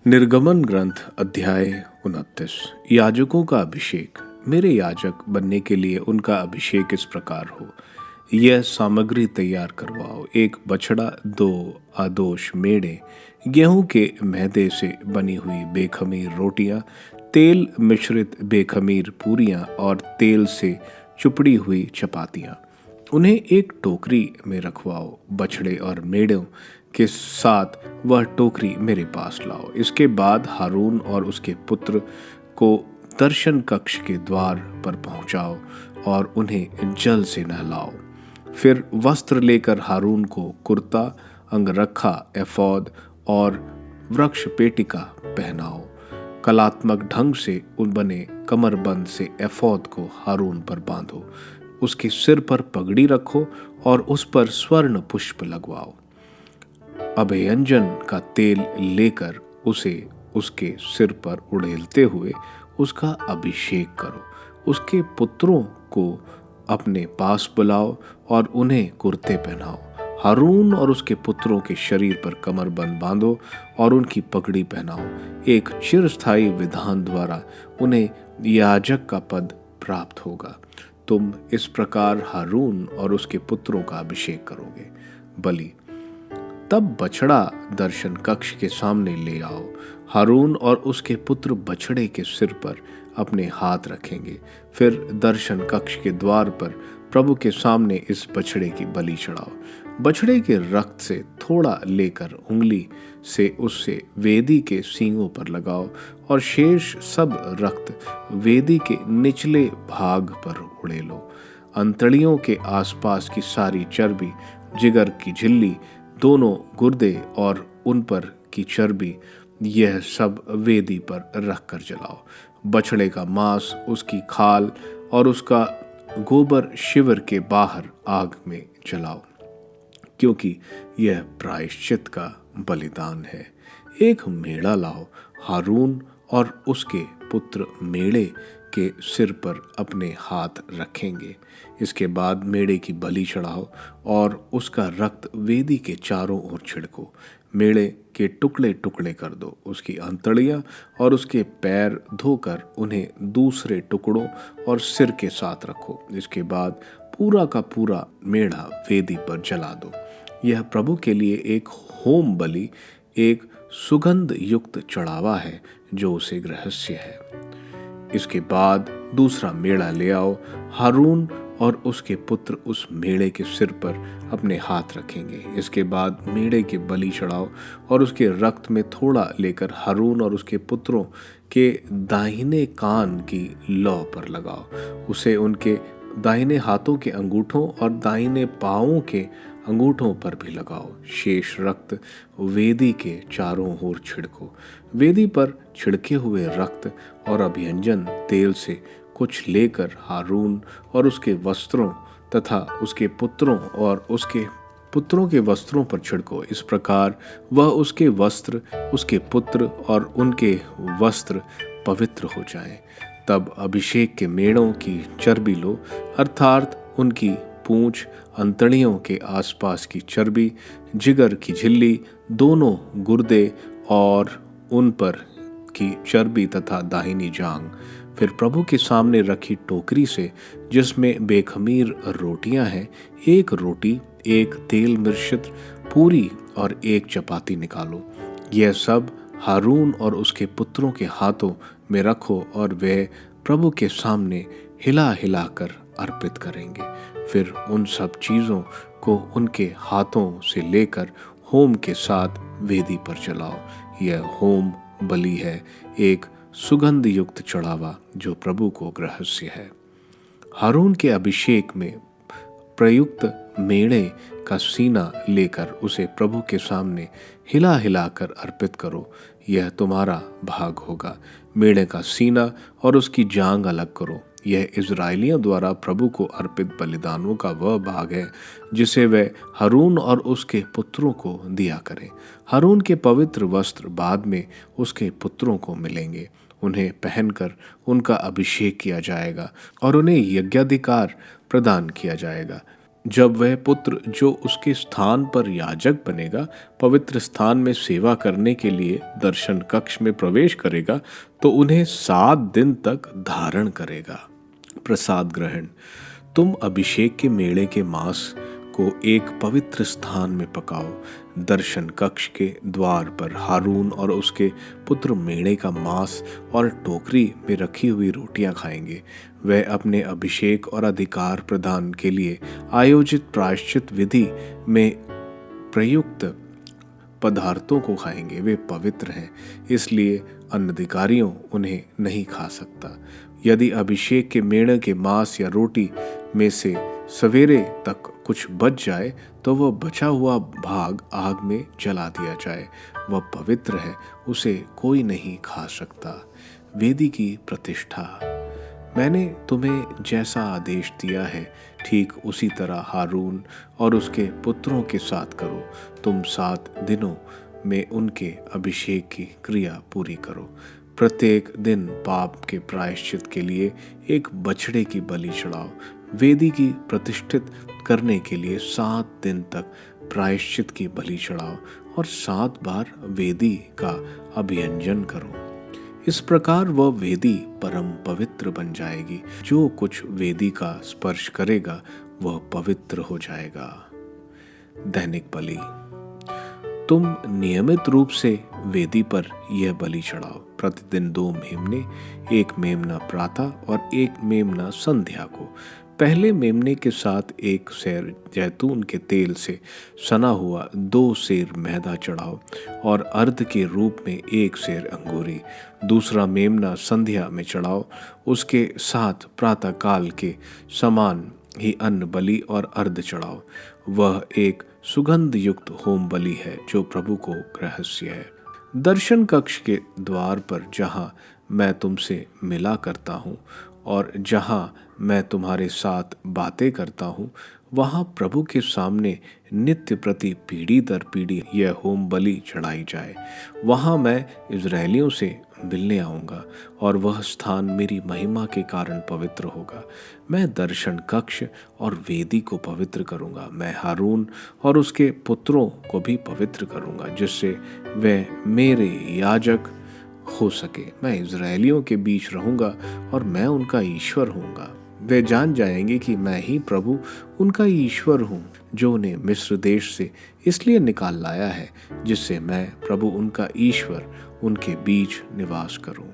निर्गमन ग्रंथ अध्याय 29। याजकों का अभिषेक। मेरे याजक बनने के लिए उनका अभिषेक इस प्रकार हो। यह सामग्री तैयार करवाओ, एक बछड़ा, 2 आदोश मेढ़े, गेहूं के मैदे से बनी हुई बेखमीर रोटियां, तेल मिश्रित बेखमीर पूरियां और तेल से चुपड़ी हुई चपातियां। उन्हें एक टोकरी में रखवाओ। बछड़े और मेढ़ों के साथ वह टोकरी मेरे पास लाओ। इसके बाद हारून और उसके पुत्र को दर्शन कक्ष के द्वार पर पहुंचाओ और उन्हें जल से नहलाओ। फिर वस्त्र लेकर हारून को कुर्ता, अंगरखा, एफोद और वृक्ष पेटिका पहनाओ। कलात्मक ढंग से उन बने कमरबंद से एफोद को हारून पर बांधो। उसके सिर पर पगड़ी रखो और उस पर स्वर्ण पुष्प लगवाओ। अभयंजन का तेल लेकर उसे उसके सिर पर उड़ेलते हुए उसका अभिषेक करो। उसके पुत्रों को अपने पास बुलाओ और उन्हें कुर्ते पहनाओ। हारून और उसके पुत्रों के शरीर पर कमरबंद बांधो और उनकी पगड़ी पहनाओ। एक चिरस्थायी विधान द्वारा उन्हें याजक का पद प्राप्त होगा। तुम इस प्रकार हारून और उसके पुत्रों का अभिषेक करोगे। बलि। तब बछड़ा दर्शन कक्ष के सामने ले आओ। हारून और उसके पुत्र बछड़े के सिर पर अपने हाथ रखेंगे। फिर दर्शन कक्ष के द्वार पर प्रभु के सामने इस बछड़े की बलि चढ़ाओ। बछड़े के रक्त से थोड़ा लेकर उंगली से उससे वेदी के सींगों पर लगाओ और शेष सब रक्त वेदी के निचले भाग पर उड़ेलो। अंतड़ियों के आसपास की सारी चर्बी, जिगर की झिल्ली, दोनों गुर्दे और उन पर की चर्बी, यह सब वेदी पर रखकर जलाओ। बछड़े का मांस, उसकी खाल और उसका गोबर शिविर के बाहर आग में जलाओ, क्योंकि यह प्रायश्चित का बलिदान है। एक मेढ़ा लाओ। हारून और उसके पुत्र मेढ़े के सिर पर अपने हाथ रखेंगे। इसके बाद मेढ़े की बलि चढ़ाओ और उसका रक्त वेदी के चारों ओर छिड़को। मेढ़े के टुकड़े टुकड़े कर दो। उसकी अंतड़ियां और उसके पैर धोकर उन्हें दूसरे टुकड़ों और सिर के साथ रखो। इसके बाद पूरा का पूरा मेढ़ा वेदी पर जला दो। यह प्रभु के लिए एक होम बलि, एक सुगंध युक्त चढ़ावा है जो उसे रहस्य है। इसके बाद दूसरा मेढ़ा ले आओ। हारून और उसके पुत्र उस मेढ़े के सिर पर अपने हाथ रखेंगे। इसके बाद मेढ़े के बलि चढ़ाओ और उसके रक्त में थोड़ा लेकर हारून और उसके पुत्रों के दाहिने कान की लौ पर लगाओ। उसे उनके दाहिने हाथों के अंगूठों और दाहिने पांवों के अंगूठों पर भी लगाओ। शेष रक्त वेदी के चारों ओर छिड़को। वेदी पर छिड़के हुए रक्त और अभियंजन तेल से कुछ लेकर हारून और उसके वस्त्रों तथा उसके पुत्रों और उसके पुत्रों के वस्त्रों पर छिड़को। इस प्रकार वह उसके वस्त्र, उसके पुत्र और उनके वस्त्र पवित्र हो जाएं। तब अभिषेक के मेढ़ों की चर्बी लो, अर्थात उनकी पूंछ, अंतड़ियों के आसपास की चर्बी, जिगर की झिल्ली, दोनों गुर्दे और उन पर की चर्बी तथा दाहिनी जांग। फिर प्रभु के सामने रखी टोकरी से, जिसमें बेखमीर रोटियां हैं, एक रोटी, एक तेल मिश्रित पूरी और एक चपाती निकालो। यह सब हारून और उसके पुत्रों के हाथों में रखो और वे प्रभु के सामने हिला हिला कर अर्पित करेंगे। फिर उन सब चीज़ों को उनके हाथों से लेकर होम के साथ वेदी पर चलाओ। यह होम बलि है, एक सुगंध युक्त चढ़ावा जो प्रभु को रहस्य है। हारून के अभिषेक में प्रयुक्त मेढ़े का सीना लेकर उसे प्रभु के सामने हिला हिलाकर अर्पित करो। यह तुम्हारा भाग होगा। मेढ़े का सीना और उसकी जांग अलग करो। यह इज़राइलियों द्वारा प्रभु को अर्पित बलिदानों का वह भाग है जिसे वे हारून और उसके पुत्रों को दिया करें। हारून के पवित्र वस्त्र बाद में उसके पुत्रों को मिलेंगे। उन्हें पहनकर उनका अभिषेक किया जाएगा और उन्हें यज्ञाधिकार प्रदान किया जाएगा। जब वह पुत्र जो उसके स्थान पर याजक बनेगा पवित्र स्थान में सेवा करने के लिए दर्शन कक्ष में प्रवेश करेगा तो उन्हें 7 दिन तक धारण करेगा। प्रसाद ग्रहण। तुम अभिषेक के मेढ़े के मांस को एक पवित्र स्थान में पकाओ। दर्शन कक्ष के द्वार पर हारून और उसके पुत्र मेढ़े का मांस और टोकरी में रखी हुई रोटियां खाएंगे। वे अपने अभिषेक और अधिकार प्रदान के लिए आयोजित प्रायश्चित विधि में प्रयुक्त पदार्थों को खाएंगे। वे पवित्र हैं, इसलिए अनधिकारियों उन्हें नहीं खा सकता। यदि अभिषेक के मेढ़े के मांस या रोटी में से सवेरे तक कुछ बच जाए तो वह बचा हुआ भाग आग में जला दिया जाए। वह पवित्र है, उसे कोई नहीं खा सकता। वेदी की प्रतिष्ठा। मैंने तुम्हें जैसा आदेश दिया है ठीक उसी तरह हारून और उसके पुत्रों के साथ करो। तुम 7 दिनों में उनके अभिषेक की क्रिया पूरी करो। प्रत्येक दिन पाप के प्रायश्चित के लिए एक बछड़े की बलि चढ़ाओ। वेदी की प्रतिष्ठित करने के लिए 7 दिन तक प्रायश्चित की बलि चढ़ाओ और 7 बार वेदी का अभियंजन करो। इस प्रकार वह वेदी परम पवित्र बन जाएगी। जो कुछ वेदी का स्पर्श करेगा वह पवित्र हो जाएगा। दैनिक बलि। तुम नियमित रूप से वेदी पर यह बलि चढ़ाओ। प्रतिदिन 2 मेमने, 1 मेमना प्रातः और 1 मेमना संध्या को। पहले मेमने के साथ 1 सेर जैतून के तेल से सना हुआ 2 सेर मैदा चढ़ाओ और अर्ध के रूप में 1 सेर अंगूरी। दूसरा मेमना संध्या में चढ़ाओ, उसके साथ प्रातः काल के समान ही अन्न बलि और अर्ध चढ़ाओ। वह एक सुगंध युक्त होम बलि है जो प्रभु को रहस्य है। दर्शन कक्ष के द्वार पर जहाँ मैं तुमसे मिला करता हूँ और जहाँ मैं तुम्हारे साथ बातें करता हूँ वहाँ प्रभु के सामने नित्य प्रति पीढ़ी दर पीढ़ी यह होम बलि चढ़ाई जाए। वहाँ मैं इजरायलियों से मिलने आऊँगा और वह स्थान मेरी महिमा के कारण पवित्र होगा। मैं दर्शन कक्ष और वेदी को पवित्र करूँगा। मैं हारून और उसके पुत्रों को भी पवित्र करूँगा जिससे वे मेरे याजक हो सके। मैं इजरायलियों के बीच रहूँगा और मैं उनका ईश्वर होऊंगा। वे जान जाएंगे कि मैं ही प्रभु उनका ईश्वर हूँ जो उन्हें मिस्र देश से इसलिए निकाल लाया है जिससे मैं प्रभु उनका ईश्वर उनके बीच निवास करूँ।